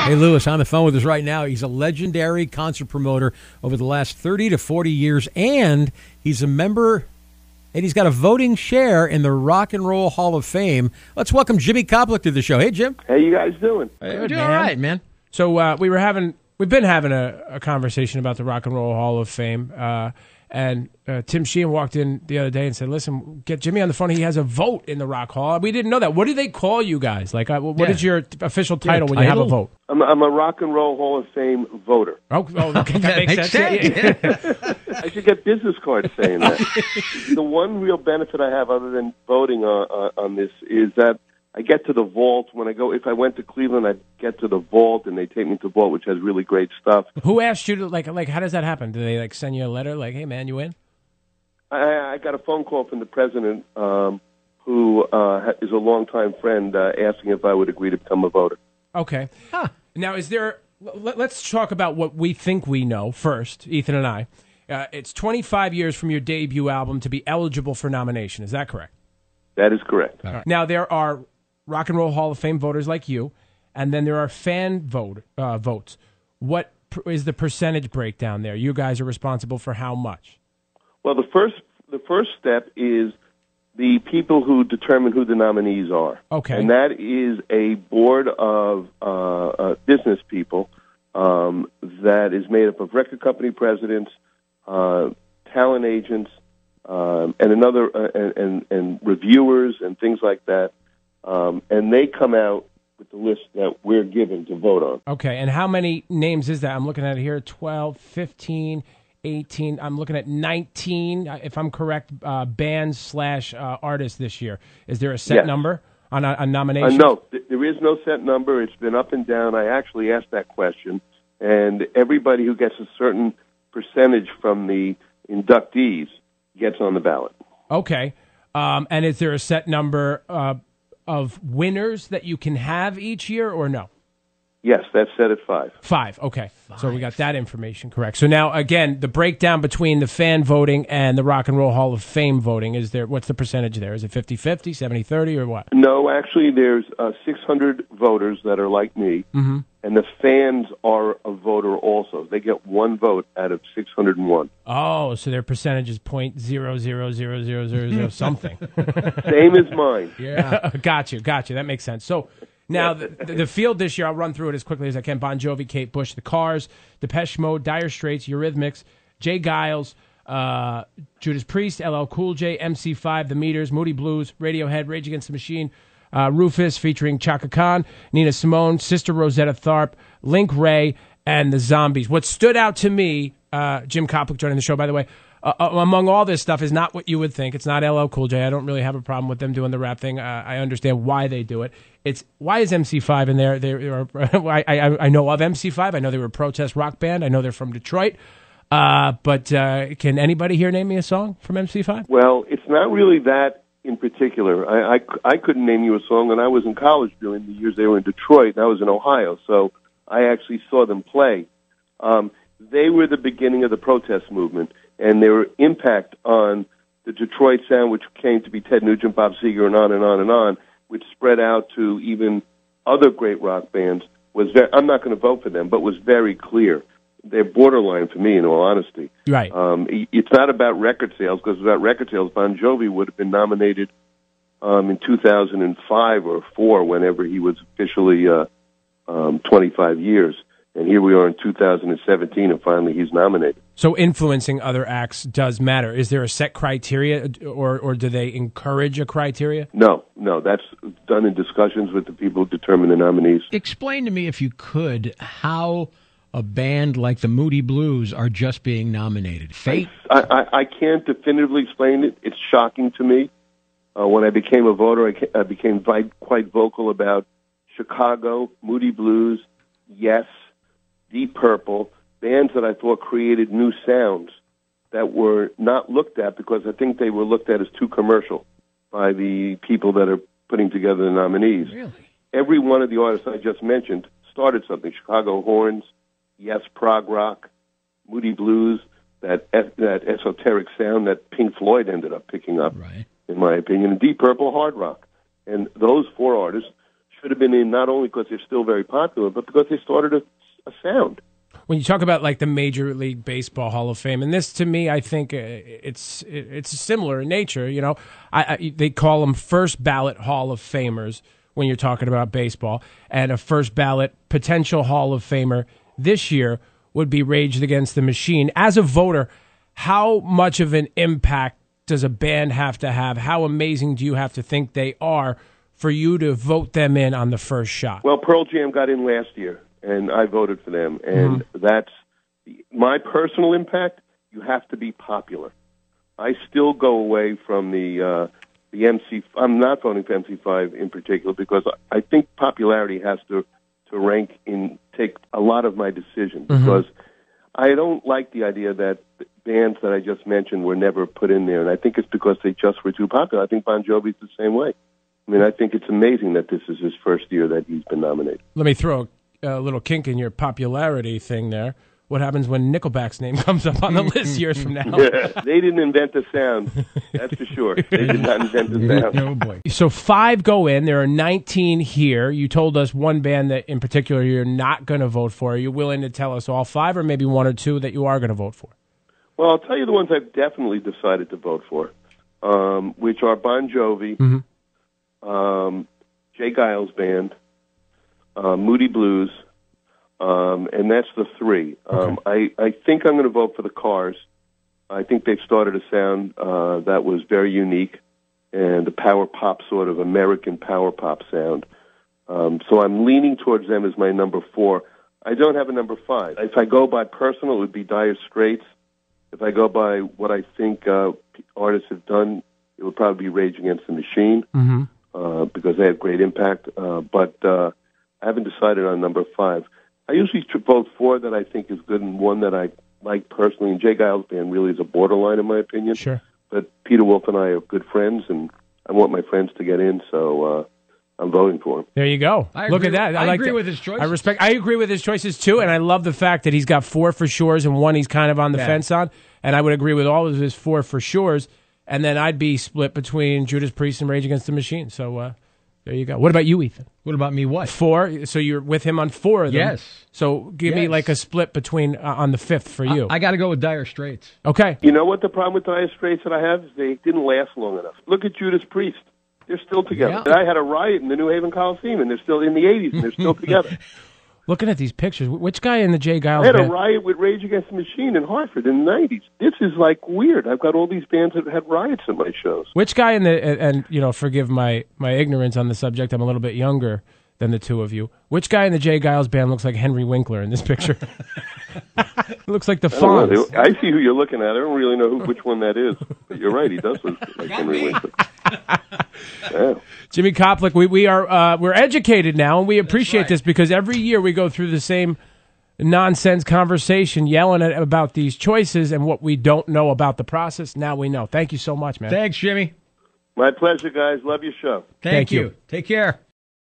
Hey, Lewis, on the phone with us right now. He's a legendary concert promoter over the last 30 to 40 years, and he's a member, and he's got a voting share in the Rock and Roll Hall of Fame. Let's welcome Jimmy Koplik to the show. Hey, Jim. How you guys doing? Hey, we're doing all right, man. So we've been having a conversation about the Rock and Roll Hall of Fame, and Tim Sheehan walked in the other day and said, "Listen, get Jimmy on the phone. He has a vote in the Rock Hall." We didn't know that. What do they call you guys? Like, what is your official title when you have a vote? I'm a Rock and Roll Hall of Fame voter. Oh, okay, that makes sense. Yeah. I should get business cards saying that. The one real benefit I have, other than voting on this, is that I get to the vault when I go. If I went to Cleveland, I'd get to the vault, and they take me to the vault, which has really great stuff. Who asked you to like? How does that happen? Do they send you a letter like, "Hey, man, you in"? I got a phone call from the president, who is a longtime friend, asking if I would agree to become a voter. Okay. Huh. Now, let's talk about what we think we know first, Ethan and I. It's 25 years from your debut album to be eligible for nomination. Is that correct? That is correct. Right. Now, there are Rock and Roll Hall of Fame voters like you, and then there are fan votes. What is the percentage breakdown there? You guys are responsible for how much? Well, the first step is the people who determine who the nominees are. Okay. And that is a board of business people that is made up of record company presidents, talent agents, and reviewers and things like that. And they come out with the list that we're given to vote on. Okay. And how many names is that? I'm looking at it here, 12, 15... 18. I'm looking at 19, if I'm correct, bands / artists this year. Is there a set number on nominations? No, there is no set number. It's been up and down. I actually asked that question, and everybody who gets a certain percentage from the inductees gets on the ballot. Okay. And is there a set number of winners that you can have each year, or no? Yes, that's set at 5. 5, okay. 5. So we got that information correct. So now, again, the breakdown between the fan voting and the Rock and Roll Hall of Fame voting, what's the percentage there? Is it 50-50, 70-30, or what? No, actually, there's 600 voters that are like me, and the fans are a voter also. They get one vote out of 601. Oh, so their percentage is .0000000 something. Same as mine. Yeah. Got you. That makes sense. So... Now, the field this year, I'll run through it as quickly as I can. Bon Jovi, Kate Bush, The Cars, Depeche Mode, Dire Straits, Eurythmics, Jay Giles, Judas Priest, LL Cool J, MC5, The Meters, Moody Blues, Radiohead, Rage Against the Machine, Rufus featuring Chaka Khan, Nina Simone, Sister Rosetta Tharpe, Link Ray, and The Zombies. What stood out to me, Jim Koplik joining the show, by the way, among all this stuff is not what you would think. It's not LL Cool J. I don't really have a problem with them doing the rap thing. I understand why they do it. It's why is MC5 in there? I know of MC5. I know they were a protest rock band. I know they're from Detroit. But can anybody here name me a song from MC5? Well, it's not really that in particular. I couldn't name you a song when I was in college during the years they were in Detroit, and I was in Ohio, so I actually saw them play. They were the beginning of the protest movement, and their impact on the Detroit sound, which came to be Ted Nugent, Bob Seger, and on and on and on, which spread out to even other great rock bands, was very, I'm not going to vote for them, but was very clear. They're borderline for me, in all honesty. Right. It's not about record sales, because without record sales, Bon Jovi would have been nominated in 2005 or 4, whenever he was officially 25 years. And here we are in 2017, and finally he's nominated. So influencing other acts does matter. Is there a set criteria, or do they encourage a criteria? No. That's done in discussions with the people who determine the nominees. Explain to me, if you could, how a band like the Moody Blues are just being nominated. Fate? I can't definitively explain it. It's shocking to me. When I became a voter, I became quite vocal about Chicago, Moody Blues, Yes, Deep Purple, bands that I thought created new sounds that were not looked at, because I think they were looked at as too commercial by the people that are putting together the nominees. Really? Every one of the artists I just mentioned started something. Chicago Horns, Yes, prog rock, Moody Blues, that esoteric sound that Pink Floyd ended up picking up, right, in my opinion, and Deep Purple, hard rock. And those 4 artists should have been in not only because they're still very popular, but because they started a sound. When you talk about like the Major League Baseball Hall of Fame, and this to me, I think it's similar in nature. You know, they call them first ballot Hall of Famers when you're talking about baseball, and a first ballot potential Hall of Famer this year would be Rage Against the Machine. As a voter, how much of an impact does a band have to have? How amazing do you have to think they are for you to vote them in on the first shot? Well, Pearl Jam got in last year, and I voted for them. And that's my personal impact. You have to be popular. I still go away from the MC. I'm not voting for MC5 in particular because I think popularity has to take a lot of my decision, because I don't like the idea that bands that I just mentioned were never put in there, and I think it's because they just were too popular. I think Bon Jovi's the same way. I mean, I think it's amazing that this is his first year that he's been nominated. Let me throw a little kink in your popularity thing there. What happens when Nickelback's name comes up on the list years from now? They didn't invent the sound, that's for sure. They did not invent the sound. Oh, boy. So 5 go in. There are 19 here. You told us one band that in particular you're not going to vote for. Are you willing to tell us all 5 or maybe 1 or 2 that you are going to vote for? Well, I'll tell you the ones I've definitely decided to vote for, which are Bon Jovi, Jay Giles Band, Moody Blues, and that's the 3. Okay. I think I'm going to vote for the Cars. I think they've started a sound that was very unique and a power pop, sort of American power pop sound. So I'm leaning towards them as my number 4. I don't have a number 5. If I go by personal, it would be Dire Straits. If I go by what I think artists have done, it would probably be Rage Against the Machine, because they have great impact. But I haven't decided on number 5. I usually vote 4 that I think is good and 1 that I like personally. And Jay Giles Band really is a borderline, in my opinion. Sure. But Peter Wolf and I are good friends, and I want my friends to get in, so I'm voting for him. There you go. Look at that. I agree that. with his choices. I agree with his choices, too, and I love the fact that he's got 4 for sures and 1 he's kind of on the fence on. And I would agree with all of his 4 for sures. And then I'd be split between Judas Priest and Rage Against the Machine. So there you go. What about you, Ethan? What about me? What? 4. So you're with him on 4 of them. Yes. So give me like a split between on the 5th for you. I got to go with Dire Straits. Okay. You know what the problem with Dire Straits that I have is they didn't last long enough. Look at Judas Priest. They're still together. Yeah. I had a riot in the New Haven Coliseum, and they're still in the 80s, and they're still together. Looking at these pictures, which guy in the Jay Giles I had a band? riot with Rage Against the Machine in Hartford in the 90s. This is, like, weird. I've got all these bands that had riots at my shows. Which guy in the, and you know, forgive my ignorance on the subject, I'm a little bit younger than the two of you. Which guy in the Jay Giles band looks like Henry Winkler in this picture? Looks like the Fonz. I see who you're looking at. I don't really know which one that is. But you're right, he does look like Henry Winkler. Yeah. Jimmy Koplik, we're educated now, and we appreciate this because every year we go through the same nonsense conversation, yelling about these choices and what we don't know about the process. Now we know. Thank you so much, man. Thanks, Jimmy. My pleasure, guys. Love your show. Thank you. Take care.